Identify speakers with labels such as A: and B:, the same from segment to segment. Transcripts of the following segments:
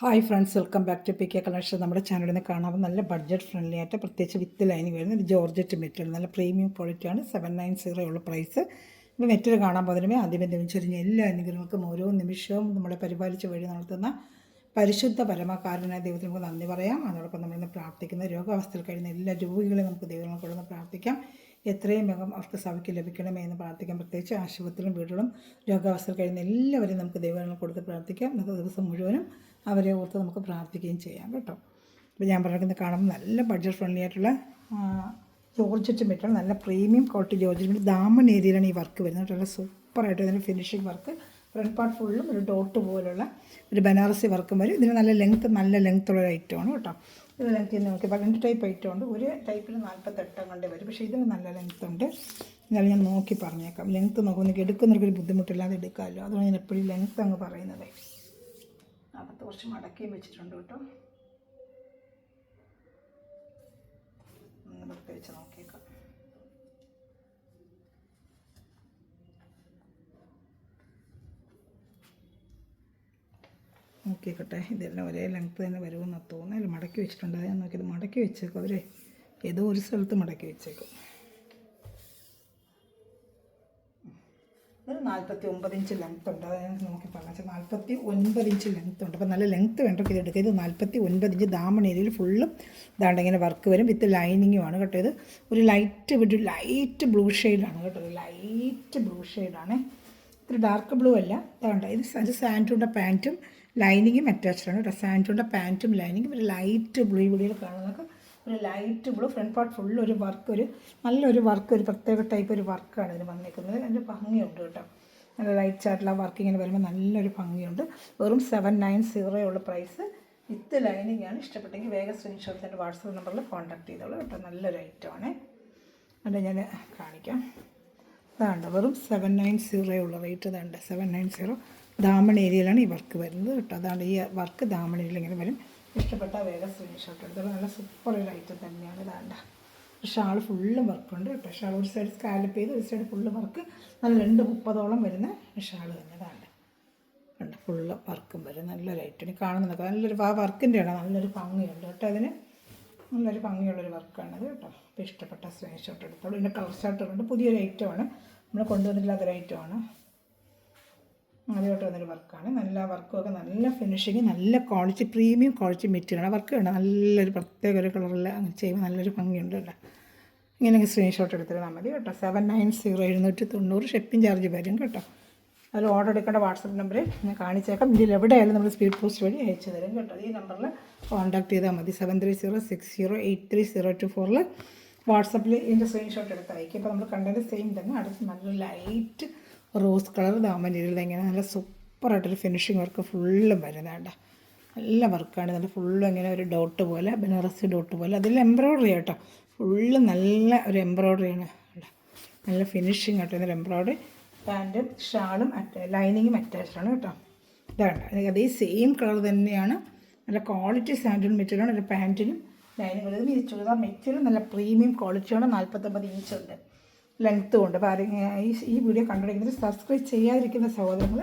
A: Hi friends, welcome back to PK collection. നമ്മുടെ ചാനലിൽ നിന്ന് കാണാൻ നല്ല ബഡ്ജറ്റ് ഫ്രണ്ട്ലി ആയിട്ട് പ്രത്യേകിച്ച് വിത്ത് ലൈനിങ് വരുന്ന ഒരു ജോർജറ്റ് മെറ്റീരിയൽ നല്ല പ്രീമിയം ക്വാളിറ്റിയാണ്. 790 ഉള്ള പ്രൈസ്. ഇത് മെറ്റീരിയൽ കാണാൻ പോകുന്നതിനുമേ ആദ്യമേ ചൊരിഞ്ഞ എല്ലാ അനുഗ്രഹങ്ങൾക്കും ഓരോ നിമിഷവും നമ്മളെ പരിപാലിച്ച് വഴി നടത്തുന്ന പരിശുദ്ധ പരമകാരുണ്യ ദൈവത്തിന് നമുക്ക് നന്ദി പറയാം. അതോടൊപ്പം നമ്മളിന്ന് പ്രാർത്ഥിക്കുന്ന രോഗാവസ്ഥയിൽ കഴിയുന്ന എല്ലാ രോഗികളെയും നമുക്ക് ദൈവങ്ങളെ പ്രാർത്ഥിക്കാം. എത്രയും വേഗം അവർക്ക് സൗഖ്യം ലഭിക്കണമേ എന്ന് പ്രാർത്ഥിക്കാം. പ്രത്യേകിച്ച് ആശുപത്രിയിലും വീടുകളും രോഗാവസ്ഥയിൽ കഴിയുന്ന എല്ലാവരെയും നമുക്ക് ദൈവങ്ങളെ കൊടുത്ത് പ്രാർത്ഥിക്കാം. ഇന്നത്തെ ദിവസം മുഴുവനും അവരെ ഓർത്ത് നമുക്ക് പ്രാർത്ഥിക്കുകയും ചെയ്യാം കേട്ടോ. അപ്പോൾ ഞാൻ പറയുന്നത് കാണുമ്പോൾ നല്ല ബഡ്ജറ്റ് ഫ്രണ്ട്ലി ആയിട്ടുള്ള ജോർജറ്റ് മെറ്റീരിയൽ, നല്ല പ്രീമിയം ക്വാളിറ്റി ജോർജറ്റ് ദാമൻ ഏരിയയിലാണ് ഈ വർക്ക് വരുന്നത്. നല്ല സൂപ്പറായിട്ട് ഇതിൻ്റെ ഫിനിഷിംഗ് വർക്ക്. ഫ്രണ്ട് പാർട്ട് ഫുള്ളും ഒരു ഡോട്ട് പോലുള്ള ഒരു ബനാറസി വർക്കും വരും. ഇതിന് നല്ല ലെങ്ത്തുള്ള ഒരു ഐറ്റമാണ് കേട്ടോ. ഇത് ലെങ്ത്ത് നമുക്ക് 2 ടൈപ്പ് ഐറ്റം ഉണ്ട്. ഒരു ടൈപ്പിൽ 48 കണ്ടേ വരും, പക്ഷേ ഇതിന് നല്ല ലെങ്ത്ത് ഉണ്ട്. എന്നാലും ഞാൻ നോക്കി പറഞ്ഞേക്കാം. ലെങ്ത്ത് നോക്കുമ്പോൾ എടുക്കുന്നവർക്കൊരു ബുദ്ധിമുട്ടില്ലാതെ എടുക്കാമല്ലോ. അതുകൊണ്ട് ഞാൻ എപ്പോഴും ലെങ്ത്ത് അങ്ങ് പറയുന്നത്. അകത്ത് കുറച്ച് മടക്കിയും വെച്ചിട്ടുണ്ട് കേട്ടോ. ഒന്ന് മടക്കി വെച്ച് നോക്കിയേക്കാം. നോക്കിക്കോട്ടെ, ഇതെല്ലാം ഒരേ ലെങ്ത്ത് തന്നെ വരുമെന്ന് തോന്നുന്നു. മടക്കി വെച്ചിട്ടുണ്ട്. അത് ഞാൻ നോക്കിയത് മടക്കി വെച്ചേക്കും. അവരെ ഏതോ ഒരു സ്ഥലത്ത് മടക്കി വെച്ചേക്കും. ഇത് 49 ഇഞ്ച് ലെങ്ത്ത് ഉണ്ട്. അത് ഞാൻ നോക്കി പറഞ്ഞാൽ 49 ഇഞ്ച് ലെങ്ത്ത് ഉണ്ട്. അപ്പോൾ നല്ല ലെങ്ത്ത് വേണ്ടപ്പോൾ ഇത് എടുക്കുക. ഇത് 49 ഇഞ്ച് ദാമൺ ഏരിയയിൽ ഫുള്ളും ഇതാണ്ട് ഇങ്ങനെ വർക്ക് വരും. വിത്ത് ലൈനിങ്ങുമാണ് കേട്ടോ. ഇത് ഒരു ലൈറ്റ് ബ്ലൂ ഷെയ്ഡാണ് കേട്ടോ. ലൈറ്റ് ബ്ലൂ ഷെയ്ഡാണ്. ഇത്തിരി ഡാർക്ക് ബ്ലൂ അല്ല. ഇതാണ്ട് ഇത് സാൻഡൂണിൻ്റെ പാൻറ്റും ലൈനിങ്ങും അറ്റാച്ച്ഡാണ് കേട്ടോ. സാൻഡൂണിൻ്റെ പാൻറ്റും ലൈനിങ്ങും ഒരു ലൈറ്റ് ബ്ലൂ. ഈ വീഡിയോയിൽ കാണുന്നതൊക്കെ ഒരു light blue. Front part full ഒരു വർക്ക്, നല്ലൊരു വർക്ക്, ഒരു പ്രത്യേക ടൈപ്പ് ഒരു വർക്കാണ് ഇതിന് വന്നിരിക്കുന്നത്. അതിൻ്റെ ഭംഗിയുണ്ട് കേട്ടോ. നല്ല ലൈറ്റ് ചാർട്ടുള്ള വർക്ക് ഇങ്ങനെ വരുമ്പോൾ നല്ലൊരു ഭംഗിയുണ്ട്. വെറും 790 ഉള്ള പ്രൈസ്. വിത്ത് ലൈനിങ് ആണ്. ഇഷ്ടപ്പെട്ടെങ്കിൽ വേഗം സ്ക്രീൻഷോട്ട് എൻ്റെ വാട്സപ്പ് നമ്പറിൽ കോൺടാക്ട് ചെയ്തോളൂ കേട്ടോ. നല്ലൊരു ഐറ്റമാണ്. അത് ഞാൻ കാണിക്കാം. ഇതാണ്ട് വെറും 790 ഉള്ള റേറ്റ്. ഇതാണ്ട് 790. ദാമൺ ഏരിയയിലാണ് ഈ വർക്ക് വരുന്നത് കേട്ടോ. അതാണ് ഈ വർക്ക് ദാമൺ ഏരിയയിൽ ഇങ്ങനെ വരും. ഇഷ്ടപ്പെട്ട വേഗം സ്ക്രീൻഷോട്ട് എടുത്തോളൂ. നല്ല സൂപ്പർ ഒരു ഐറ്റം തന്നെയാണ്. ഇതാണ്ട ഷാൾ ഫുള്ള് വർക്കുണ്ട് കേട്ടോ. ഷാൾ ഒരു സൈഡ് സ്കാലപ്പ് ചെയ്ത് ഒരു സൈഡ് ഫുള്ള് വർക്ക്. നല്ല 230 വരുന്ന ഷാൾ തന്നെ. ഇതാണ്ട് കണ്ട് ഫുള്ള് വർക്കും വരും. നല്ലൊരു ഐറ്റം കാണുന്നതൊക്കെ നല്ലൊരു വർക്കിൻ്റെയാണ്. നല്ലൊരു ഭംഗിയുണ്ട് കേട്ടോ. അതിന് നല്ലൊരു ഭംഗിയുള്ളൊരു വർക്കാണത് കേട്ടോ. അപ്പോൾ ഇഷ്ടപ്പെട്ട സ്ക്രീൻഷോട്ട് എടുത്തോളൂ. ഇതിൻ്റെ കളർ ചാർട്ടുകളുണ്ട്. പുതിയൊരു ഐറ്റമാണ്, നമ്മൾ കൊണ്ടുവന്നിട്ടില്ലാത്തൊരു ഐറ്റമാണ്. ആദ്യമായിട്ട് വന്നൊരു വർക്കാണ്. നല്ല വർക്കൊക്കെ നല്ല ഫിനിഷിങ്, നല്ല ക്വാളിറ്റി, പ്രീമിയം ക്വാളിറ്റി മെറ്റീരിയലാണ്. വർക്ക് ഉണ്ട് നല്ലൊരു പ്രത്യേക ഒരു കളറിൽ അങ്ങനെ ചെയ്യുമ്പോൾ നല്ലൊരു ഭംഗിയുണ്ട് കേട്ടോ. ഇങ്ങനെ സ്ക്രീൻഷോട്ട് എടുത്തിരുന്നാൽ മതി കേട്ടോ. 790 790 ഷിപ്പിംഗ് ചാർജ് വരും കേട്ടോ. അതിൽ ഓർഡർ എടുക്കേണ്ട വാട്സപ്പ് നമ്പറിൽ ഞാൻ കാണിച്ചേക്കാം. ഇതിൽ എവിടെയായാലും നമ്മൾ സ്പീഡ് പോസ്റ്റ് വഴി അയച്ചു തരും കേട്ടോ. ഈ നമ്പറിൽ കോൺടാക്ട് ചെയ്താൽ മതി. 7306083024 വാട്സപ്പിൽ ഇതിൻ്റെ സ്ക്രീൻഷോട്ട് എടുത്ത് അയക്കും. ഇപ്പോൾ നമ്മൾ കണ്ടത് സെയിം തന്നെ. അടുത്ത് നല്ല ലൈറ്റ് റോസ് കളർ ദാമൻ രീതിയിൽ ഇങ്ങനെ നല്ല സൂപ്പറായിട്ടൊരു ഫിനിഷിങ് വർക്ക് ഫുള്ളും വരുന്നതാണ്ട. നല്ല വർക്കാണ്. നല്ല ഫുള്ളും ഇങ്ങനെ ഒരു ഡോട്ട് പോലെ, ബനാറസി ഡോട്ട് പോലെ. അതിൽ എംബ്രോയ്ഡറി കേട്ടോ. ഫുള്ള് നല്ല ഒരു എംബ്രോയ്ഡറിയാണ്. നല്ല ഫിനിഷിങ് ആയിട്ട് ഇതിൽ എംബ്രോയ്ഡറി. പാൻറ്റും ഷാളും ലൈനിങ്ങും അറ്റാച്ച്ഡാണ് കേട്ടോ. ഇതാണ് അതേ സെയിം കളർ തന്നെയാണ്. നല്ല ക്വാളിറ്റി സാൻഡൂൺ മെറ്റീരിയലാണ്. ഒരു പാൻറ്റിനും ലൈനിങ്ങും. ഇത് ചുരിദാർ മെറ്റീരിയൽ നല്ല പ്രീമിയം ക്വാളിറ്റിയാണ്. 49 ഇഞ്ചുണ്ട് ലെങ്ത്തും ഉണ്ട്. അപ്പോൾ ഈ വീഡിയോ കണ്ടുപിടിക്കുന്നത് സബ്സ്ക്രൈബ് ചെയ്യാതിരിക്കുന്ന സഹോദരങ്ങൾ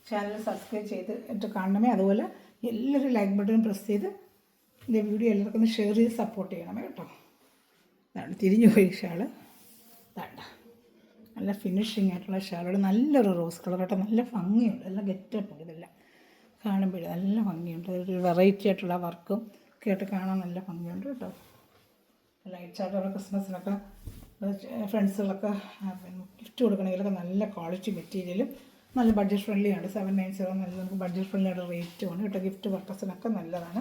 A: ചാനൽ സബ്സ്ക്രൈബ് ചെയ്തിട്ട് കാണണമേ. അതുപോലെ എല്ലാവരും ലൈക്ക് ബട്ടൺ പ്രസ് ചെയ്ത് ഇതിൻ്റെ വീഡിയോ എല്ലാവർക്കും ഒന്ന് ഷെയർ ചെയ്ത് സപ്പോർട്ട് ചെയ്യണമേ കേട്ടോ. ഇതാണ് തിരിഞ്ഞു പോയി ഷാള്. ഇതാണ്ട നല്ല ഫിനിഷിങ് ആയിട്ടുള്ള ഷാളോട് നല്ലൊരു റോസ് കളർ കേട്ടോ. നല്ല ഭംഗിയുണ്ട്. നല്ല ഗെറ്റപ്പ് ഉണ്ട്. ഇതെല്ലാം കാണുമ്പോഴേ നല്ല ഭംഗിയുണ്ട്. ഒരു വെറൈറ്റി ആയിട്ടുള്ള വർക്കും ഒക്കെ ആയിട്ട് കാണാൻ നല്ല ഭംഗിയുണ്ട് കേട്ടോ. ലൈറ്റ് ചാർട്ടുള്ള ക്രിസ്മസിനൊക്കെ ഫ്രണ്ട്സുകളൊക്കെ ഗിഫ്റ്റ് കൊടുക്കണമെങ്കിലൊക്കെ നല്ല ക്വാളിറ്റി മെറ്റീരിയലും നല്ല ബഡ്ജറ്റ് ഫ്രണ്ട്ലിയാണ്. 790 നല്ല നമുക്ക് ബഡ്ജറ്റ് ഫ്രണ്ട്ലി ആയിട്ട് റേറ്റുമാണ് കേട്ടോ. ഗിഫ്റ്റ് പർപ്പസിനൊക്കെ നല്ലതാണ്.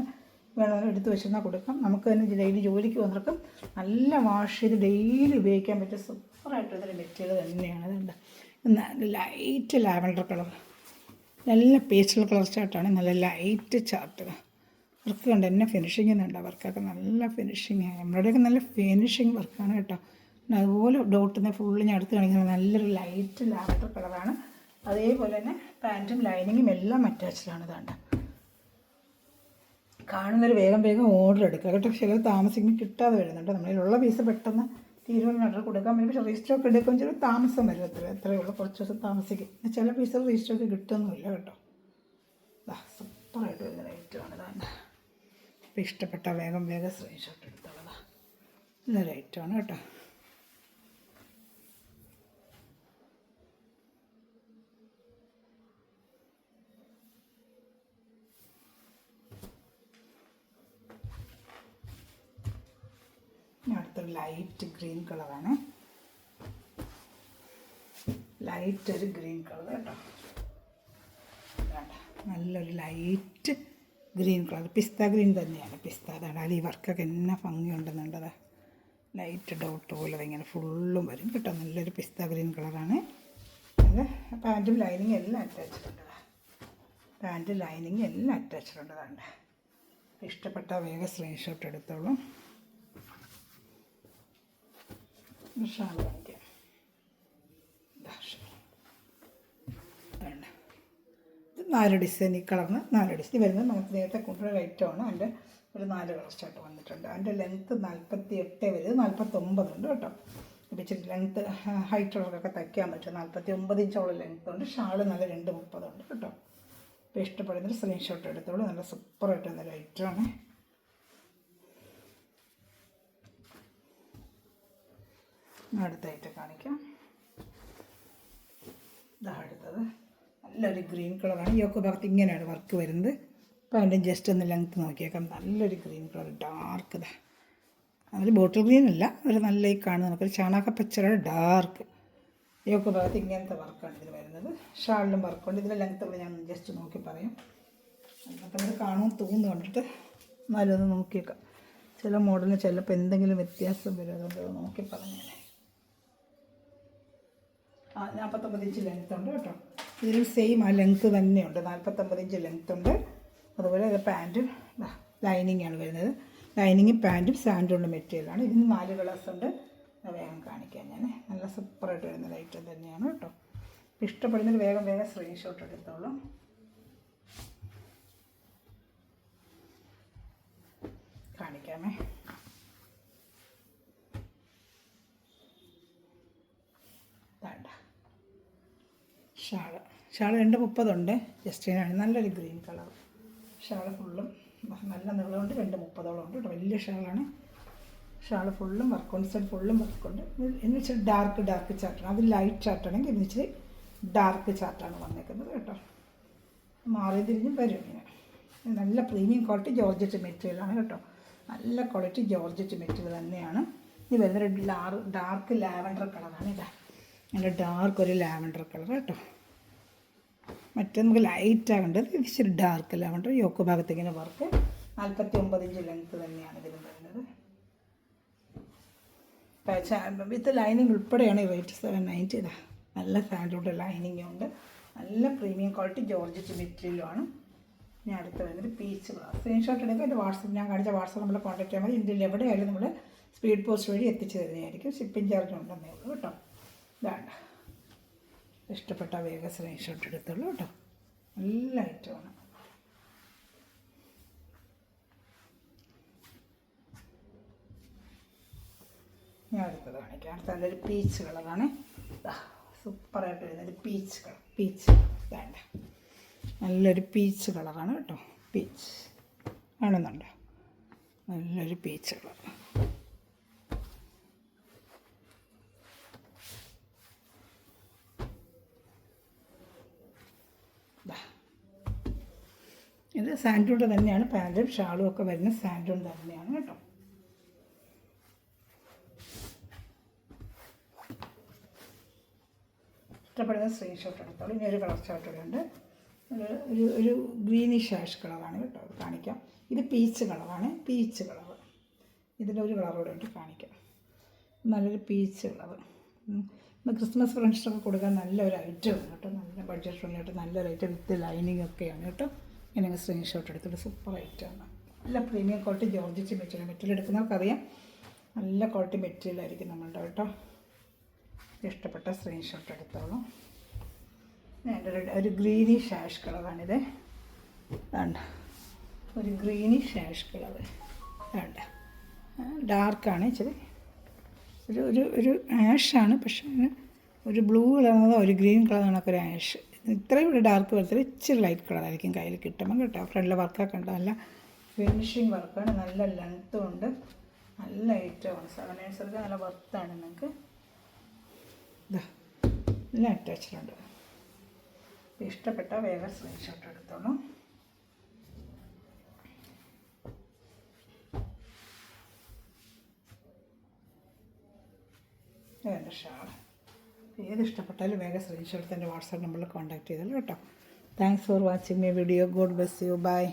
A: വേണമെങ്കിൽ എടുത്ത് വെച്ചിരുന്നാൽ കൊടുക്കാം. നമുക്ക് തന്നെ ഡെയിലി ജോലിക്ക് വന്നവർക്കും നല്ല വാഷ് ചെയ്ത് ഡെയിലി ഉപയോഗിക്കാൻ പറ്റിയ സൂപ്പറായിട്ടൊരു മെറ്റീരിയൽ തന്നെയാണ്. അതുകൊണ്ട് ലൈറ്റ് ലാവൻഡർ കളർ, നല്ല പേസ്റ്റൽ കളർ ചാർട്ടാണ്. നല്ല ലൈറ്റ് ചാർട്ട് വർക്ക് കണ്ട് എന്നെ ഫിനിഷിങ് എന്നുണ്ട്. വർക്കൊക്കെ നല്ല ഫിനിഷിങ്, എംബ്രോയ്ഡറിയൊക്കെ നല്ല ഫിനിഷിങ് വർക്കാണ് കേട്ടോ. അതുപോലെ ഡോട്ടിനെ ഫുള്ള് ഞാൻ അടുത്ത് കാണിക്കുന്നത് നല്ലൊരു ലൈറ്റ് ലാവൻഡർ കളറാണ്. അതേപോലെ തന്നെ പാൻറ്റും ലൈനിങ്ങും എല്ലാം അറ്റാച്ച്ഡാണ്. ഇതാണ്ട് കാണുന്നൊരു വേഗം ഓർഡർ എടുക്കുക കേട്ടോ. ചിലർ താമസിക്കുമ്പോൾ കിട്ടാതെ വരുന്നുണ്ട്. നമ്മളിലുള്ള പീസ് പെട്ടെന്ന് തീരുമാനം ഓർഡർ കൊടുക്കാൻ പറ്റും. പക്ഷേ റീസ്റ്റോക്ക് എടുക്കും ചില താമസം വരും. എത്രയേ ഉള്ളൂ, കുറച്ച് ദിവസം താമസിക്കും. ചില പീസുകൾ റീസ്റ്റോക്ക് കിട്ടുന്നില്ല കേട്ടോ. സൂപ്പറായിട്ട് വരുന്ന ഐറ്റമാണ്. ഇതാണ് അപ്പോൾ ഇഷ്ടപ്പെട്ട വേഗം സ്ക്രീൻഷോട്ട് എടുത്തോളതാ. നല്ലൊരു ഐറ്റമാണ് കേട്ടോ. അടുത്തൊരു ലൈറ്റ് ഗ്രീൻ കളറാണ്. ലൈറ്റ് ഒരു ഗ്രീൻ കളർ കേട്ടോ. നല്ലൊരു ലൈറ്റ് ഗ്രീൻ കളർ, പിസ്ത ഗ്രീൻ തന്നെയാണ്. പിസ്ത അതാണ്. അതിൽ ഈ വർക്കൊക്കെ എന്നാ ഭംഗിയുണ്ടെന്നുണ്ടത്. ലൈറ്റ് ഡോട്ട് പോലെ ഇങ്ങനെ ഫുള്ളും വരും കേട്ടോ. നല്ലൊരു പിസ്ത ഗ്രീൻ കളറാണ്. അത് പാൻറ്റും ലൈനിങ് എല്ലാം അറ്റാച്ച്ഡ്. പാൻറ്റ് ലൈനിങ് എല്ലാം അറ്റാച്ച്ഡ് ഉണ്ടതാണ്. ഇഷ്ടപ്പെട്ട വേഗം സ്ക്രീൻഷോട്ട് എടുത്തോളൂ. ഷാൾ കാണിക്കാം. ഇത് 4 ഡിസൈൻ. ഈ കളറിന് 4 ഡിസൈൻ വരുന്നത് നമുക്ക് നേരത്തെ കൊണ്ടുവരുന്ന ഐറ്റമാണ്. അതിൻ്റെ ഒരു 4 കളർ സ്റ്റാർട്ട് വന്നിട്ടുണ്ട്. അതിൻ്റെ ലെങ്ത്ത് 48 വരും, 49 ഉണ്ട് കേട്ടോ. ഇപ്പോൾ ഇച്ചിരി ലെങ്ത്ത് ഹൈറ്റുള്ളവർക്കൊക്കെ തയ്ക്കാൻ പറ്റും. 49 ഇഞ്ചോളം ലെങ്ത്ത് ഉണ്ട്. ഷാള് നല്ല 2.30 ഉണ്ട് കേട്ടോ. ഇപ്പോൾ ഇഷ്ടപ്പെടുന്നൊരു സ്ക്രീൻഷോട്ട് എടുത്തോളൂ. നല്ല സൂപ്പറായിട്ട് വന്നൊരു ഐറ്റമാണ്. അടുത്തായിട്ട് കാണിക്കാം. ഇതാ അടുത്തത് നല്ലൊരു ഗ്രീൻ കളറാണ്. ഈ ഒക്കെ ഭാഗത്ത് ഇങ്ങനെയാണ് വർക്ക് വരുന്നത്. അപ്പോൾ അതിൻ്റെ ജസ്റ്റ് ഒന്ന് ലെങ്ത്ത് നോക്കിയേക്കാം. നല്ലൊരു ഗ്രീൻ കളർ, ഡാർക്ക്. ഇതാ അതിൽ ബോട്ടിൽ ഗ്രീൻ അല്ല, ഒരു നല്ല ഈ കാണുന്ന നമുക്കൊരു ചാണകപ്പച്ചയുടെ ഡാർക്ക്. ഈ ഒക്കെ ഭാഗത്ത് ഇങ്ങനത്തെ വർക്കാണ് ഇതിൽ വരുന്നത്. ഷാളിലും വർക്കുണ്ട്. ഇതിൻ്റെ ലെങ്ത്തുള്ള ഞാൻ ജസ്റ്റ് നോക്കി പറയാം. അപ്പോൾ ഇത് കാണുമെന്ന് തോന്നുന്നു കണ്ടിട്ട്. എന്നാലും ഒന്ന് നോക്കിയേക്കാം. ചില മോഡലിന് ചിലപ്പോൾ എന്തെങ്കിലും വ്യത്യാസം വരും. അതുകൊണ്ട് നോക്കി പറഞ്ഞു. 49 ഇഞ്ച് ലെങ്ത്ത് ഉണ്ട് കേട്ടോ. ഇതിലും സെയിം ആ ലെങ്ത്ത് തന്നെയുണ്ട്. 49 ഇഞ്ച് ലെങ്ത്ത് ഉണ്ട്. അതുപോലെ പാൻറ്റും ലൈനിങ്ങാണ് വരുന്നത്. ലൈനിങ്ങും പാൻറ്റും സാൻഡുള്ള മെറ്റീരിയലാണ്. ഇതിന് 4 കളേഴ്സ് ഉണ്ട്. വേഗം കാണിക്കാം ഞാൻ. നല്ല സൂപ്പറായിട്ട് വരുന്ന ഐറ്റം തന്നെയാണ് കേട്ടോ. ഇഷ്ടപ്പെടുന്നതിൽ വേഗം സ്ക്രീൻഷോട്ട് എടുത്തോളൂ. കാണിക്കാമേ. ഷാള് 2.30 ഉണ്ട്. ജസ്റ്റിനാണ്. നല്ലൊരു ഗ്രീൻ കളർ ഷാള്. ഫുള്ളും നല്ല നീളമുണ്ട്. 2.30 ഉണ്ട് കേട്ടോ. വലിയ ഷാളാണ്. ഷാള് ഫുള്ളും വർക്കുണ്ട്. സൈഡ് ഫുള്ളും വർക്കുണ്ട്. എന്ന് വെച്ചാൽ ഡാർക്ക് ചാർട്ടാണ്. അത് ലൈറ്റ് ചാർട്ടാണെങ്കിൽ എന്ന് വെച്ചാൽ ഡാർക്ക് ചാർട്ടാണ് വന്നേക്കുന്നത് കേട്ടോ. മാറി തിരിഞ്ഞും വരും ഇങ്ങനെ. നല്ല പ്രീമിയം ക്വാളിറ്റി ജോർജറ്റ് മെറ്റീരിയലാണ് കേട്ടോ. നല്ല ക്വാളിറ്റി ജോർജറ്റ് മെറ്റീരിയൽ തന്നെയാണ്. ഇത് വരുന്നൊരു ഡാർക്ക് ലാവൻഡർ കളറാണ്. ഇതാ നല്ല ഡാർക്ക് ഒരു ലാവൻഡർ കളർ കേട്ടോ. മറ്റേ നമുക്ക് ലൈറ്റ് ആകേണ്ടത് ഇച്ചിരി ഡാർക്ക് ലാവൻഡർ. യോക്ക് ഭാഗത്ത് ഇങ്ങനെ വർക്ക്. 49 ഇഞ്ച് ലെങ്ത്ത് തന്നെയാണ് ഇതിലും വരുന്നത്. വിത്ത് ലൈനിങ് ഉൾപ്പെടെയാണ് ഈ റേറ്റ് 790. ഇതാ നല്ല സാൻഡ്ലൂട്ട് ലൈനിങ്ങും ഉണ്ട്. നല്ല പ്രീമിയം ക്വാളിറ്റി ജോർജറ്റ് മെറ്റീരിയലുമാണ്. ഞാൻ അടുത്ത് വരുന്നത് പീച്ച് കളർ. സ്ക്രീൻഷോട്ട് എടുക്കുക. എൻ്റെ വാട്സപ്പ് ഞാൻ കാണിച്ച വാട്സപ്പ് നമ്മൾ കോൺടാക്ട് ചെയ്യാൻ മതി. ഇന്ത്യയിൽ എവിടെയായാലും നമ്മൾ സ്പീഡ് പോസ്റ്റ് വഴി എത്തിച്ചു തരുന്നതായിരിക്കും. ഷിപ്പിംഗ് ചാർജ് ഉണ്ടെന്നേ ഉള്ളൂ കേട്ടോ. ഇതാണ് ഇഷ്ടപ്പെട്ട വേഗം സ്ക്രീൻഷോട്ട് എടുത്തുള്ളൂ കേട്ടോ. നല്ല ഐറ്റമാണ്. ഞാൻ അടുത്തത് കാണിക്കാം. അടുത്ത നല്ലൊരു പീച്ച് കളറാണ്. സൂപ്പറായിട്ട് വരുന്നൊരു പീച്ച് കളർ. പീച്ച് വേണ്ട നല്ലൊരു പീച്ച് കളറാണ് കേട്ടോ. പീച്ച് കാണുന്നുണ്ടോ? നല്ലൊരു പീച്ച് കളർ. ഇത് സാൻഡൂൺ തന്നെയാണ്. പാൻറ്റും ഷാളും ഒക്കെ വരുന്ന സാൻഡൂൺ തന്നെയാണ് കേട്ടോ. ഇഷ്ടപ്പെടുന്ന സ്ക്രീൻഷോട്ട് എടുത്തോളൂ. ഇനി ഒരു കളർ ചാർട്ടുകളുണ്ട്. ഒരു ഗ്രീനിഷ് ആഷ് കളറാണ് കേട്ടോ. അത് കാണിക്കാം. ഇത് പീച്ച് കളറാണ്. Peach colour. ഇതിലൊരു കളർ കൂടെ ഉണ്ട്, കാണിക്കാം. നല്ലൊരു പീച്ച് കളർ. ക്രിസ്മസ് ഫ്രണ്ട്സൊക്കെ കൊടുക്കാൻ നല്ലൊരു ഐറ്റമാണ് കേട്ടോ. നല്ല ബഡ്ജറ്റ് ഫ്രണ്ട്ലിയായിട്ട് നല്ലൊരു ഐറ്റം വിത്ത് ലൈനിങ് ഒക്കെയാണ് കേട്ടോ. ഇങ്ങനെ സ്ക്രീൻഷോട്ട് എടുത്തിട്ട് സൂപ്പർ ഐറ്റമാണ്. നല്ല പ്രീമിയം ക്വാളിറ്റി ജോർജറ്റ് മെറ്റീരിയൽ എടുക്കുന്നവർക്കറിയാം. നല്ല ക്വാളിറ്റി മെറ്റീരിയൽ ആയിരിക്കും നമ്മളുടെ കേട്ടോ. ഇഷ്ടപ്പെട്ട സ്ക്രീൻഷോട്ട് എടുത്തോളൂ. എൻ്റെ ഒരു ഗ്രീനിഷ് ആഷ് കളറാണിത്. വേണ്ട ഒരു ഗ്രീനിഷ് ആഷ് കളർ വേണ്ട. ഡാർക്കാണ് ഇച്ചിരി. ഒരു ആഷാണ്. പക്ഷേ ഒരു ബ്ലൂ കളർ ഒരു ഗ്രീൻ കളർ കണക്ക് ഒരു ആഷ്. ഇത്രയും ഒരു ഡാർക്ക് വരത്തില്ല. ഇച്ചിരി ലൈറ്റ് കളറായിരിക്കും കയ്യിൽ കിട്ടുമ്പോൾ കേട്ടോ. ഫ്രണ്ടിലെ വർക്കൊക്കെ ഉണ്ട്. നല്ല ഫിനിഷിങ് വർക്കാണ്. നല്ല ലെങ്ത്തും ഉണ്ട്, നല്ല ഐറ്റമാണ്. 7/8 നല്ല വർത്താണ്. നിങ്ങൾക്ക് ഇതാ എല്ലാം അറ്റാച്ച്ഡ്. ഇഷ്ടപ്പെട്ട വേഗം സ്ക്രീൻഷോട്ട് എടുത്തോളൂ. എൻ്റെ ഷാൾ ഏത് ഇഷ്ടപ്പെട്ടാലും വേഗം സ്ക്രീൻഷോട്ട് എൻ്റെ വാട്സാപ്പ് നമ്പറിൽ കോൺടാക്ട് ചെയ്താലും കേട്ടോ. Thanks for watching my video. God bless you. By.